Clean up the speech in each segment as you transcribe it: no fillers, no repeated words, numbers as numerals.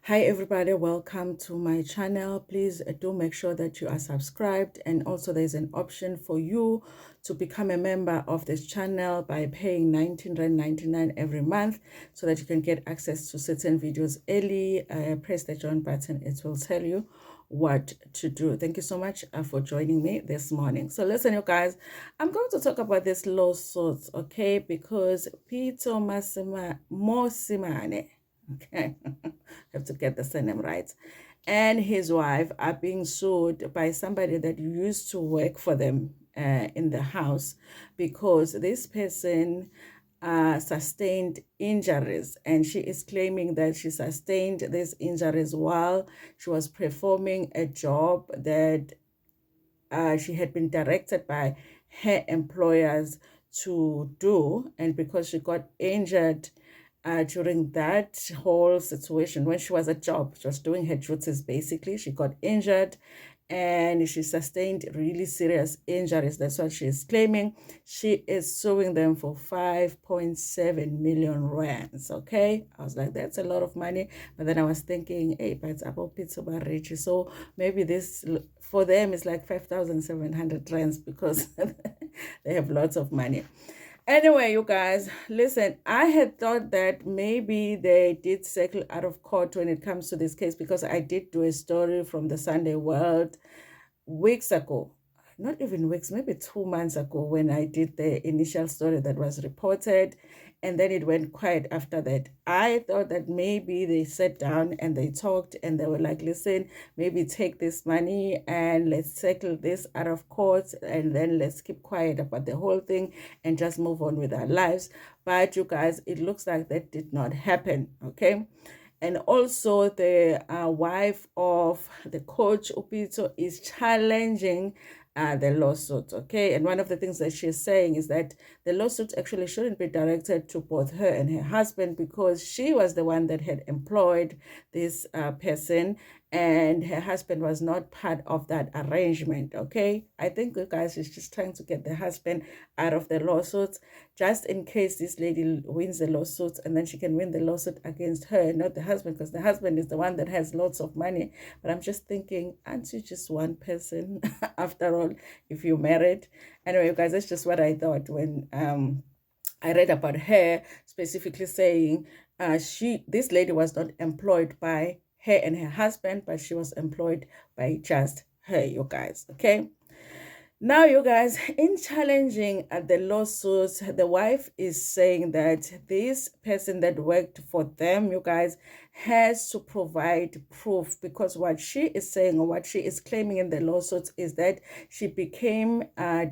Hi everybody, welcome to my channel. Please do make sure that you are subscribed, and also there's an option for you to become a member of this channel by paying 19.99 every month so that you can get access to certain videos early. Press the join button, it will tell you what to do. Thank you so much for joining me this morning. So listen, you guys, I'm going to talk about this lawsuit, okay, because Pitso Mosimane, okay, have to get the surname right, and his wife are being sued by somebody that used to work for them in the house, because this person sustained injuries, and she is claiming that she sustained these injuries while she was performing a job that she had been directed by her employers to do. And because she got injured during that whole situation, when she was at job, she was doing her duties basically, she got injured and she sustained really serious injuries. That's what she is claiming. She is suing them for 5.7 million rands. Okay, I was like, that's a lot of money. But then I was thinking, hey, but it's about Pitso rich, so maybe this for them is like 5,700 rands because they have lots of money. Anyway, you guys, listen, I had thought that maybe they did settle out of court when it comes to this case, because I did do a story from the Sunday World weeks ago, not even weeks, maybe 2 months ago, when I did the initial story that was reported, and then it went quiet after that. I thought that maybe they sat down and they talked and they were like, listen, maybe take this money and let's settle this out of court, and then let's keep quiet about the whole thing and just move on with our lives. But you guys, it looks like that did not happen, okay? And also the wife of the coach, Upito, is challenging the lawsuit, okay? And one of the things that she's saying is that the lawsuit actually shouldn't be directed to both her and her husband, because she was the one that had employed this person, and her husband was not part of that arrangement, okay? I think you guys is just trying to get the husband out of the lawsuit, just in case this lady wins the lawsuit, and then she can win the lawsuit against her, not the husband, because the husband is the one that has lots of money. But I'm just thinking, aren't you just one person after all, if you're married? Anyway, you guys, that's just what I thought when I read about her specifically saying this lady was not employed by her and her husband, but she was employed by just her, you guys, okay? Now, you guys, in challenging the lawsuits, the wife is saying that this person that worked for them, you guys, has to provide proof, because what she is saying, or what she is claiming in the lawsuits, is that she became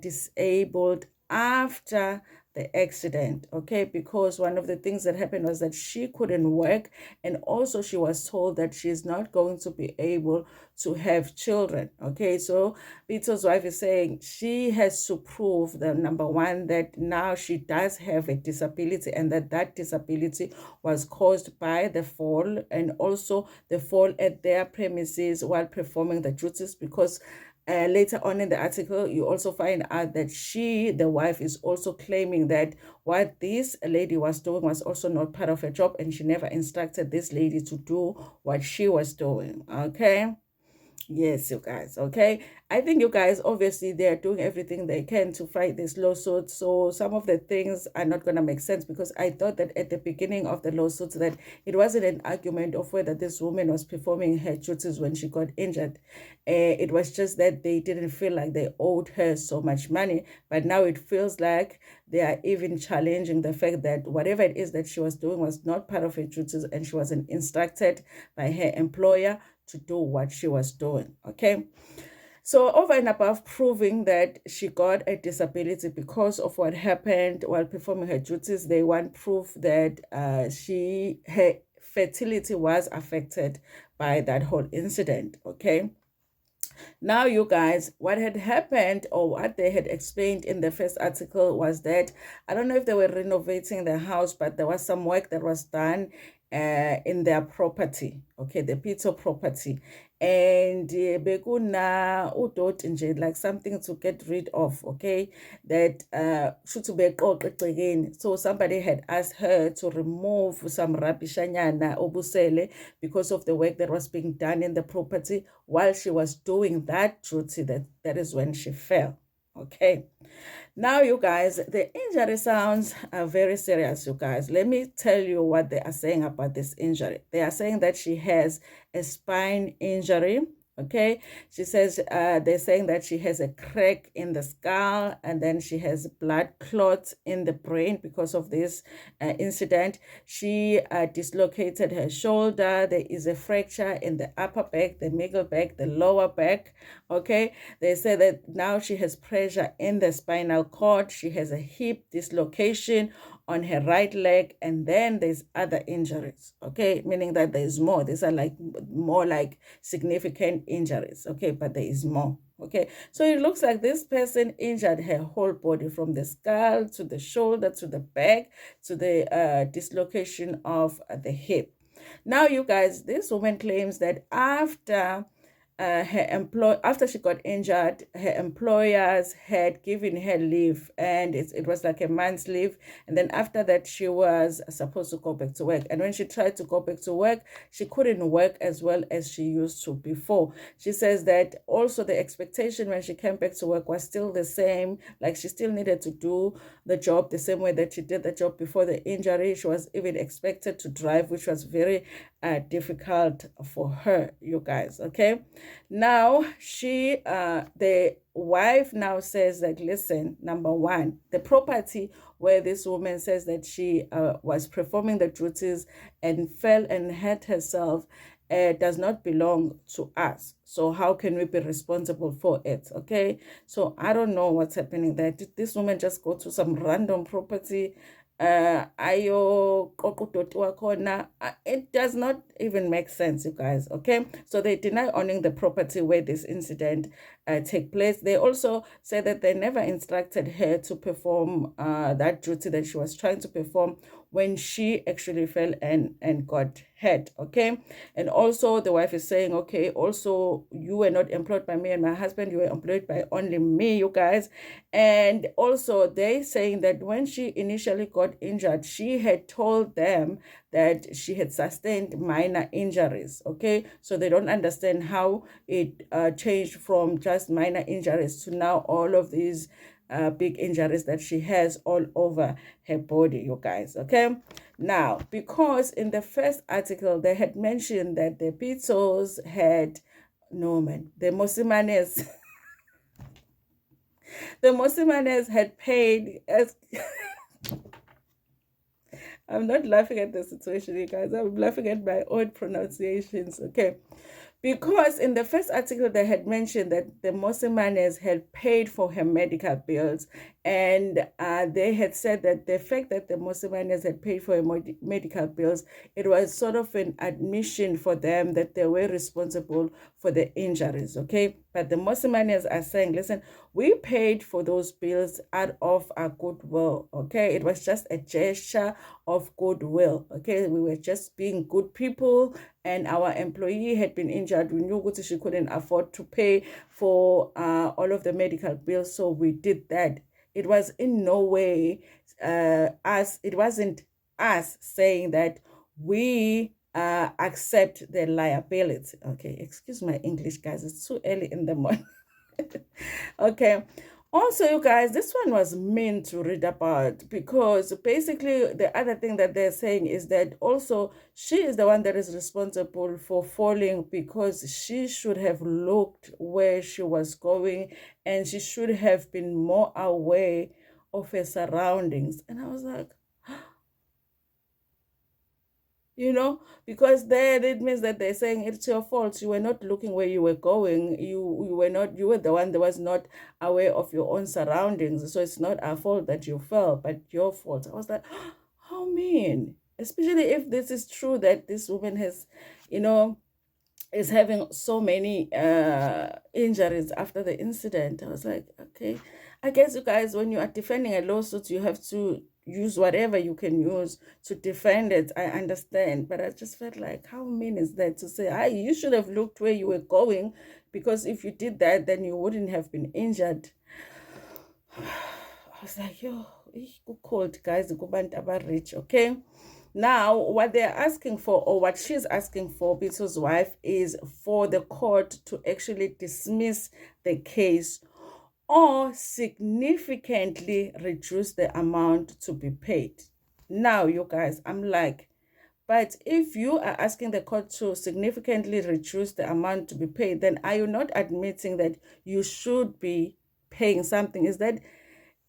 disabled after the accident, okay? Because one of the things that happened was that she couldn't work, and also she was told that she's not going to be able to have children, okay? So Pitso's wife is saying she has to prove that, number one, that now she does have a disability, and that disability was caused by the fall, and also the fall at their premises while performing the duties, because later on in the article, you also find out that the wife, is also claiming that what this lady was doing was also not part of her job, and she never instructed this lady to do what she was doing, okay? Yes, you guys, okay? I think you guys, obviously, they're doing everything they can to fight this lawsuit. So some of the things are not going to make sense, because I thought that at the beginning of the lawsuit that it wasn't an argument of whether this woman was performing her duties when she got injured. It was just that they didn't feel like they owed her so much money. But now it feels like they are even challenging the fact that whatever it is that she was doing was not part of her duties, and she wasn't instructed by her employer to do what she was doing, okay? So over and above proving that she got a disability because of what happened while performing her duties, they want proof that her fertility was affected by that whole incident, okay? Now, you guys, what had happened, or what they had explained in the first article, was that I don't know if they were renovating the house, but there was some work that was done, in their property, okay, the Pitso property. And bekuna udoti nje, like something to get rid of, okay, that should be again. So somebody had asked her to remove some rabishanyana obusele because of the work that was being done in the property. While she was doing that duty, that is when she fell, okay. Now, you guys, the injury sounds very serious, you guys. Let me tell you what they are saying about this injury. They are saying that she has a spine injury. Okay, she says they're saying that she has a crack in the skull, and then she has blood clots in the brain because of this incident. She dislocated her shoulder. There is a fracture in the upper back, the middle back, the lower back. Okay, they say that now she has pressure in the spinal cord. She has a hip dislocation on her right leg, and then there's other injuries, okay, meaning that there's more. These are like more like significant injuries, okay, but there is more, okay. So it looks like this person injured her whole body, from the skull to the shoulder to the back to the dislocation of the hip. Now, you guys, this woman claims that after after she got injured, her employers had given her leave, and it was like a month's leave. And then after that, she was supposed to go back to work. And when she tried to go back to work, she couldn't work as well as she used to before. She says that also the expectation when she came back to work was still the same. Like, she still needed to do the job the same way that she did the job before the injury. She was even expected to drive, which was very difficult for her, you guys, okay. Now, the wife now says that, listen, number one, the property where this woman says that she was performing the duties and fell and hurt herself does not belong to us. So how can we be responsible for it? Okay. So I don't know what's happening there. Did this woman just go to some random property? It does not even make sense, you guys, okay. So they deny owning the property where this incident take place. They also say that they never instructed her to perform that duty that she was trying to perform when she actually fell and got hurt, okay. And also the wife is saying, okay, also you were not employed by me and my husband, you were employed by only me, you guys. And also they saying that when she initially got injured, she had told them that she had sustained minor injuries, okay. So they don't understand how it changed from just minor injuries to now all of these big injuries that she has all over her body, you guys, okay. Now, because in the first article they had mentioned that the Pitsos had, no man, the Mosimanes the Mosimanes had paid as I'm not laughing at the situation, you guys. I'm laughing at my own pronunciations, okay? Because in the first article, they had mentioned that the Mosimanes had paid for her medical bills, and they had said that the fact that the Mosimanes had paid for her medical bills, it was sort of an admission for them that they were responsible for the injuries, okay? But the Mosimanes are saying, listen, we paid for those bills out of our goodwill, okay? It was just a gesture of goodwill, okay? We were just being good people, and our employee had been injured. We knew she couldn't afford to pay for all of the medical bills, so we did that. It was in no way it wasn't us saying that we accept the liability. Okay, excuse my English, guys. It's too early in the morning. Okay. Also, you guys, this one was meant to read about, because basically the other thing that they're saying is that also she is the one that is responsible for falling, because she should have looked where she was going and she should have been more aware of her surroundings. And I was like, because there it means that they're saying it's your fault. You were not looking where you were going. You were the one that was not aware of your own surroundings. So it's not our fault that you fell, but your fault. I was like, how mean? Especially if this is true, that this woman has, is having so many injuries after the incident. I was like, okay, I guess, you guys, when you are defending a lawsuit, you have to use whatever you can use to defend it. I understand, but I just felt like, how mean is that to say, "Hi, you should have looked where you were going, because if you did that, then you wouldn't have been injured." I was like, yo, cold guys, rich, okay? Now, what they're asking for, or what she's asking for, Pitso's wife, is for the court to actually dismiss the case or significantly reduce the amount to be paid. Now, you guys, I'm like, but if you are asking the court to significantly reduce the amount to be paid, then are you not admitting that you should be paying something? Is that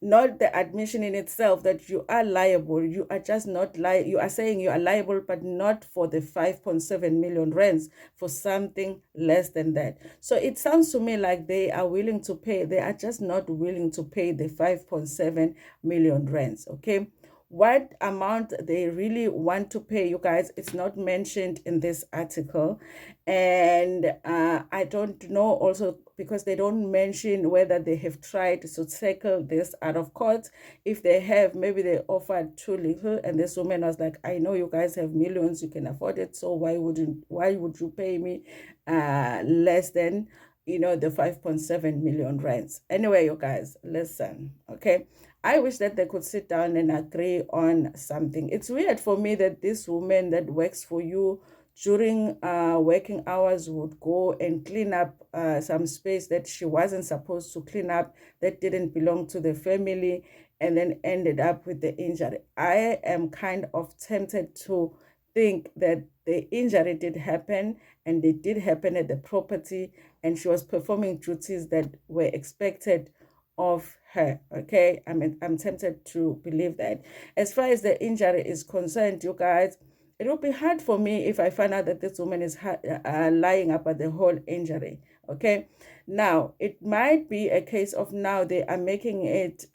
not the admission in itself that you are liable? You are just not you are saying you are liable, but not for the 5.7 million rands, for something less than that. So it sounds to me like they are willing to pay. They are just not willing to pay the 5.7 million rands. Okay. What amount they really want to pay, you guys, it's not mentioned in this article. And I don't know also, because they don't mention whether they have tried to tackle this out of court. If they have, maybe they offered too little, and this woman was like, I know you guys have millions, you can afford it, so why would you pay me less than the 5.7 million rands? Anyway, you guys, listen, okay? I wish that they could sit down and agree on something. It's weird for me that this woman that works for you during working hours would go and clean up some space that she wasn't supposed to clean up, that didn't belong to the family, and then ended up with the injury. I am kind of tempted to think that the injury did happen, and it did happen at the property, and she was performing duties that were expected of her. Okay, I'm tempted to believe that. As far as the injury is concerned, you guys, it will be hard for me if I find out that this woman is lying about the whole injury. Okay, now it might be a case of now they are making it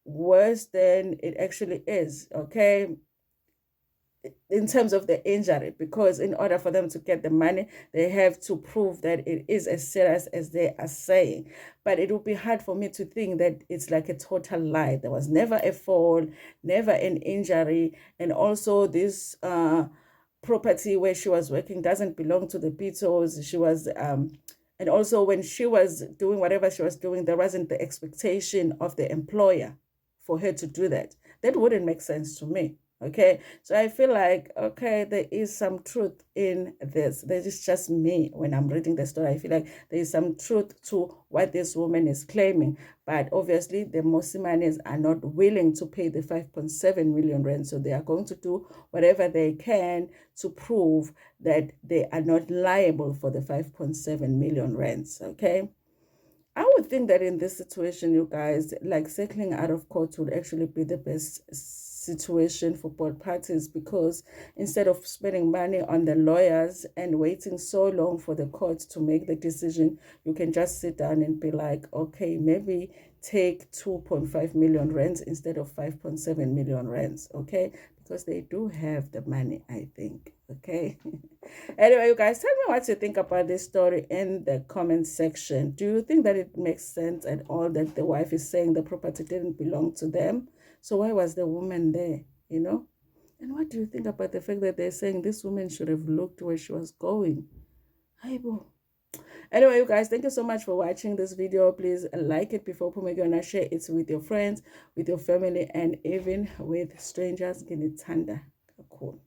worse than it actually is. Okay, in terms of the injury, because in order for them to get the money, they have to prove that it is as serious as they are saying. But it would be hard for me to think that it's like a total lie. There was never a fall, never an injury, and also this property where she was working doesn't belong to the Pitsos. She was and also when she was doing whatever she was doing, there wasn't the expectation of the employer for her to do that. That wouldn't make sense to me. Okay, so I feel like, okay, there is some truth in this. This is just me when I'm reading the story. I feel like there is some truth to what this woman is claiming. But obviously, the Mosimanes are not willing to pay the 5.7 million rand. So they are going to do whatever they can to prove that they are not liable for the 5.7 million rands. Okay. I would think that in this situation, you guys, like settling out of court would actually be the best situation for both parties, because instead of spending money on the lawyers and waiting so long for the court to make the decision, you can just sit down and be like, okay, maybe take 2.5 million rands instead of 5.7 million rands, okay? Because they do have the money, I think, okay? Anyway, you guys, tell me what you think about this story in the comment section. Do you think that it makes sense at all that the wife is saying the property didn't belong to them? So why was the woman there, And what do you think about the fact that they're saying this woman should have looked where she was going? Aibo. Anyway, you guys, thank you so much for watching this video. Please like it before Pumegona, share it with your friends, with your family, and even with strangers. Cool.